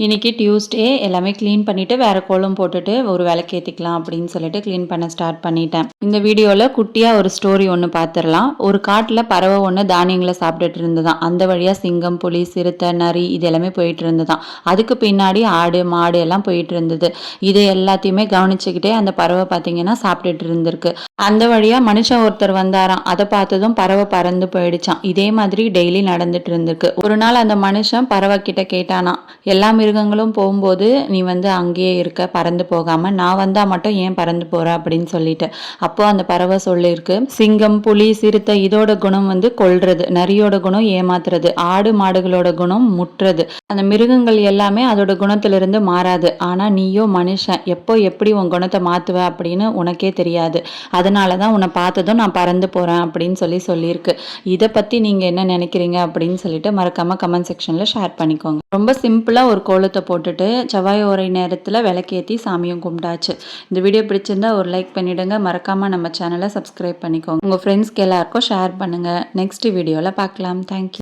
இன்றைக்கி டியூஸ்டே எல்லாமே க்ளீன் பண்ணிவிட்டு வேறு கோலம் போட்டுட்டு ஒரு விளக்கேற்றிக்கலாம் அப்படின்னு சொல்லிட்டு க்ளீன் பண்ண ஸ்டார்ட் பண்ணிட்டேன். இந்த வீடியோவில் குட்டியாக ஒரு ஸ்டோரி ஒன்று பார்த்துடலாம். ஒரு காட்டில் பறவை ஒன்று தானியங்களை சாப்பிட்டுட்டு இருந்ததான். அந்த வழியாக சிங்கம், புலி, சிறுத்தை, நரி இது எல்லாமே போயிட்டு இருந்ததான். அதுக்கு பின்னாடி ஆடு, மாடு எல்லாம் போயிட்டு இருந்தது. இது எல்லாத்தையுமே கவனிச்சுக்கிட்டே அந்த பறவை பார்த்தீங்கன்னா சாப்பிட்டுட்டு இருந்திருக்கு. அந்த வழியாக மனுஷன் ஒருத்தர் வந்தாராம். அதை பார்த்ததும் பறவை பறந்து போயிடுச்சான். இதே மாதிரி டெய்லி நடந்துட்டு இருந்திருக்கு. ஒரு நாள் அந்த மனுஷன் பறவை கிட்ட கேட்டானா, எல்லா மிருகங்களும் போகும்போது நீ அங்கேயே இருக்க, பறந்து போகாம நான் வந்தா மட்டும் ஏன் பறந்து போற அப்படின்னு சொல்லிட்டு. அப்போ அந்த பறவை சொல்லியிருக்கு, சிங்கம், புலி, சிறுத்தை இதோட குணம் கொல்றது, நரியோட குணம் ஏமாத்துறது, ஆடு மாடுகளோட குணம் முட்டுறது. அந்த மிருகங்கள் எல்லாமே அதோட குணத்திலிருந்து மாறாது. ஆனா நீயோ மனுஷன், எப்போ எப்படி உன் குணத்தை மாத்துவ அப்படின்னு உனக்கே தெரியாது. அதனாலதான் உன்னை பார்த்ததும் நான் பறந்து போறேன் அப்படின்னு சொல்லியிருக்கு. இதை பத்தி நீங்க என்ன நினைக்கிறீங்க அப்படின்னு சொல்லிட்டு மறக்காம கமெண்ட் செக்ஷன்ல ஷேர் பண்ணிக்கோங்க. ரொம்ப சிம்பிளா ஒரு கோலத்தை போட்டுட்டு செவ்வாய் ஓரை நேரத்தில் விளக்கேற்றி சாமியும் கும்பிட்டாச்சு. இந்த வீடியோ பிடிச்சிருந்தா ஒரு லைக் பண்ணிவிடுங்க. மறக்காமல் நம்ம சேனலை சப்ஸ்கிரைப் பண்ணிக்கோங்க. உங்கள் ஃப்ரெண்ட்ஸ்க்கு எல்லாருக்கும் ஷேர் பண்ணுங்கள். நெக்ஸ்ட் வீடியோவில் பார்க்கலாம். தேங்க்யூ.